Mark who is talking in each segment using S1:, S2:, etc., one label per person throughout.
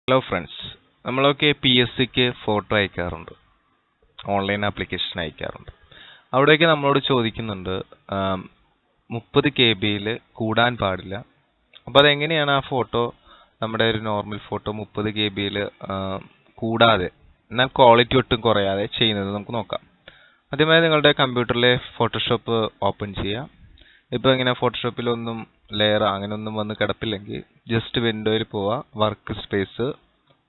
S1: Hello friends, നമ്മളൊക്കെ PSCക്ക് photo അയക്കാറുണ്ട്, online application അയക്കാറുണ്ട്. അവിടെയൊക്കെ നമ്മളോട് ചോദിക്കുന്നുണ്ട് 30 KB കൂടാൻ പാടില്ല. അപ്പോൾ അതെങ്ങനെയാണ് ആ ഫോട്ടോ, നമ്മുടെ ഒരു നോർമൽ ഫോട്ടോ 30 KB കൂടാതെ എന്നാൽ ക്വാളിറ്റി ഒട്ടും കുറയാതെ ചെയ്യുന്നത് നമുക്ക് നോക്കാം. ആദ്യമായി നിങ്ങളുടെ കമ്പ്യൂട്ടറിലെ ഫോട്ടോഷോപ്പ് ഓപ്പൺ ചെയ്യാം. ഇപ്പോൾ ഇങ്ങനെ ഫോട്ടോഷോപ്പിലൊന്നും ലെയർ അങ്ങനെയൊന്നും വന്ന് കിടപ്പില്ലെങ്കിൽ ജസ്റ്റ് വിൻഡോയിൽ പോവുക, വർക്ക് സ്പേസ്,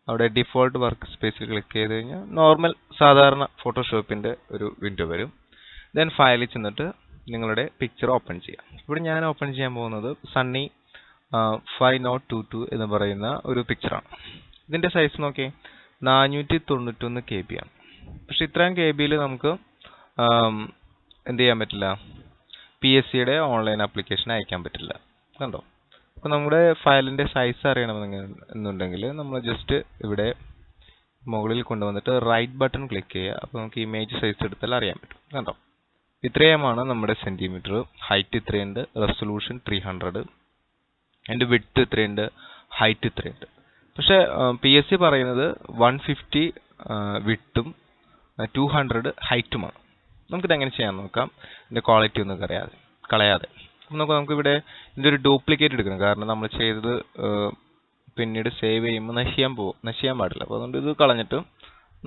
S1: അവിടെ ഡിഫോൾട്ട് വർക്ക് സ്പേസിൽ ക്ലിക്ക് ചെയ്ത് കഴിഞ്ഞാൽ നോർമൽ സാധാരണ ഫോട്ടോഷോപ്പിൻ്റെ ഒരു വിൻഡോ വരും. ദെൻ ഫയലിൽ ചെന്നിട്ട് നിങ്ങളുടെ പിക്ചർ ഓപ്പൺ ചെയ്യാം. ഇവിടെ ഞാൻ ഓപ്പൺ ചെയ്യാൻ പോകുന്നത് സണ്ണി 5022 എന്ന് പറയുന്ന ഒരു പിക്ചറാണ്. ഇതിൻ്റെ സൈസ് നോക്കിയേ, 491 KB ആണ്. പക്ഷെ ഇത്രയും KB നമുക്ക് എന്ത് ചെയ്യാൻ പറ്റില്ല, PSCയുടെ ഓൺലൈൻ ആപ്ലിക്കേഷൻ അയക്കാൻ പറ്റില്ല. കണ്ടോ? അപ്പോൾ നമ്മുടെ ഫയലിൻ്റെ സൈസ് അറിയണമെന്നുണ്ടെങ്കിൽ നമ്മൾ ജസ്റ്റ് ഇവിടെ മുകളിൽ കൊണ്ടുവന്നിട്ട് റൈറ്റ് ബട്ടൺ ക്ലിക്ക് ചെയ്യുക. അപ്പോൾ നമുക്ക് ഇമേജ് സൈസ് എടുത്താൽ അറിയാൻ പറ്റും. കണ്ടോ? ഇത്രയുമാണ് നമ്മുടെ സെൻറ്റിമീറ്റർ. ഹൈറ്റ് ഇത്രയുണ്ട്, റെസൊല്യൂഷൻ 300, അതിൻ്റെ വിഡ്ത്ത് ഇത്രയുണ്ട്, ഹൈറ്റ് ഇത്രയുണ്ട്. പക്ഷേ PSC പറയുന്നത് 150 വിഡ്ത്തും 200 ഹൈറ്റുമാണ്. നമുക്കിതെങ്ങനെ ചെയ്യാൻ നോക്കാം, ഇതിൻ്റെ ക്വാളിറ്റി ഒന്നും കളയാതെ. നമുക്കിവിടെ ഇതിൻ്റെ ഒരു ഡ്യൂപ്ലിക്കേറ്റ് എടുക്കണം. കാരണം നമ്മൾ ചെയ്തത് പിന്നീട് സേവ് ചെയ്യുമ്പോൾ നശിയാൻ പാടില്ല. അപ്പോൾ അതുകൊണ്ട് ഇത് കളഞ്ഞിട്ട്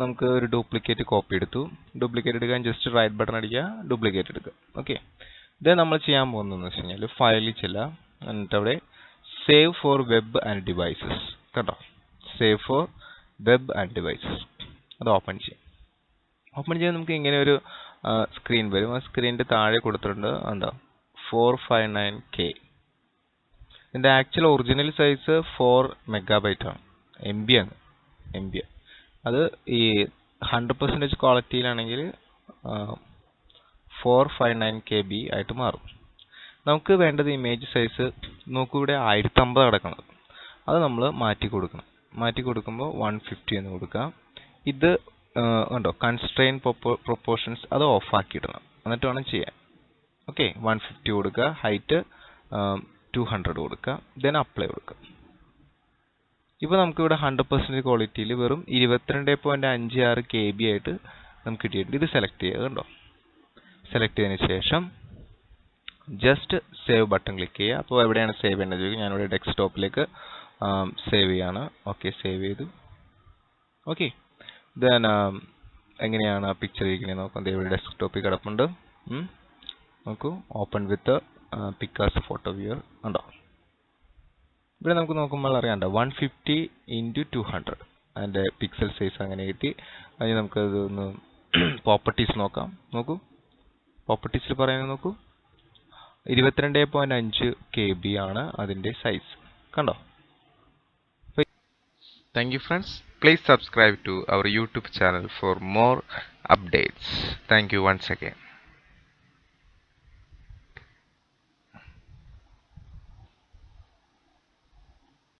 S1: നമുക്ക് ഒരു ഡ്യൂപ്ലിക്കേറ്റ് കോപ്പി എടുത്തു. ഡ്യൂപ്ലിക്കേറ്റ് എടുക്കാൻ ജസ്റ്റ് റൈറ്റ് ബട്ടൺ അടിക്കുക, ഡ്യൂപ്ലിക്കേറ്റ് എടുക്കുക. ഓക്കെ, ഇത് നമ്മൾ ചെയ്യാൻ പോകുന്നതെന്ന് വെച്ച് കഴിഞ്ഞാൽ ഫയലിൽ ചെല്ലുക, എന്നിട്ട് അവിടെ save for web and devices, കേട്ടോ, save for web and devices, അത് ഓപ്പൺ ചെയ്യാം. ഓപ്പൺ ചെയ്യാൻ നമുക്ക് ഇങ്ങനെ ഒരു സ്ക്രീൻ വരും. ആ സ്ക്രീനിൻ്റെ താഴെ കൊടുത്തിട്ടുണ്ട് എന്താ 459K. ഇതിൻ്റെ ആക്ച്വൽ ഒറിജിനൽ സൈസ് 4 MB ആണ്, MB ആണ്. അത് ഈ 100% ക്വാളിറ്റിയിലാണെങ്കിൽ 459 KB ആയിട്ട് മാറും. നമുക്ക് വേണ്ടത് ഇമേജ് സൈസ് നോക്കൂ, ഇവിടെ 1050 കിടക്കുന്നത്, അത് നമ്മൾ മാറ്റി കൊടുക്കുമ്പോൾ 150 എന്ന് കൊടുക്കാം. ഇത് ഉണ്ടോ, കൺസ്ട്രെയിൻ പ്രൊപ്പോർഷൻസ്, അത് ഓഫാക്കിയിടണം, എന്നിട്ട് വേണം ചെയ്യാൻ. ഓക്കെ, 150 കൊടുക്കുക, ഹൈറ്റ് 200 കൊടുക്കുക, ദെൻ അപ്ലൈ കൊടുക്കുക. ഇപ്പോൾ നമുക്കിവിടെ 100% ക്വാളിറ്റിയിൽ വെറും 22.56 KB ആയിട്ട് നമുക്ക് കിട്ടിയിട്ടുണ്ട്. ഇത് സെലക്ട് ചെയ്യുക. കണ്ടോ? സെലക്ട് ചെയ്തതിന് ശേഷം ജസ്റ്റ് സേവ് ബട്ടൺ ക്ലിക്ക് ചെയ്യുക. അപ്പോൾ എവിടെയാണ് സേവ് ചെയ്യേണ്ടത് ചോദിക്കും. ഞാനിവിടെ ഡെസ്ക്ടോപ്പിലേക്ക് സേവ് ചെയ്യാണ്. ഓക്കെ, സേവ് ചെയ്തു. ഓക്കെ, ദെൻ എങ്ങനെയാണ് ആ പിക്ചർ ഇരിക്കുന്നത് നോക്കാം. ഇവിടെ ഡെസ്ക്ടോപ്പിൽ കിടപ്പുണ്ട്. നോക്കൂ, ഓപ്പൺ വിത്ത് പിക്കാസ് ഫോട്ടോ വ്യൂവർ. ഉണ്ടോ? ഇവിടെ നമുക്ക് നോക്കുമ്പോൾ അറിയാണ്ടോ 150 × 200 അതിൻ്റെ പിക്സൽ സൈസ് അങ്ങനെ കിട്ടി. അതിന് നമുക്കത് ഒന്ന് പ്രോപ്പർട്ടീസ് നോക്കാം. നോക്കൂ, പ്രോപ്പർട്ടീസിൽ പറയുന്നത് നോക്കൂ, 22.5 KB ആണ് അതിൻ്റെ സൈസ്. കണ്ടോ? Thank you friends. Please subscribe to our YouTube channel for more updates. Thank you once again.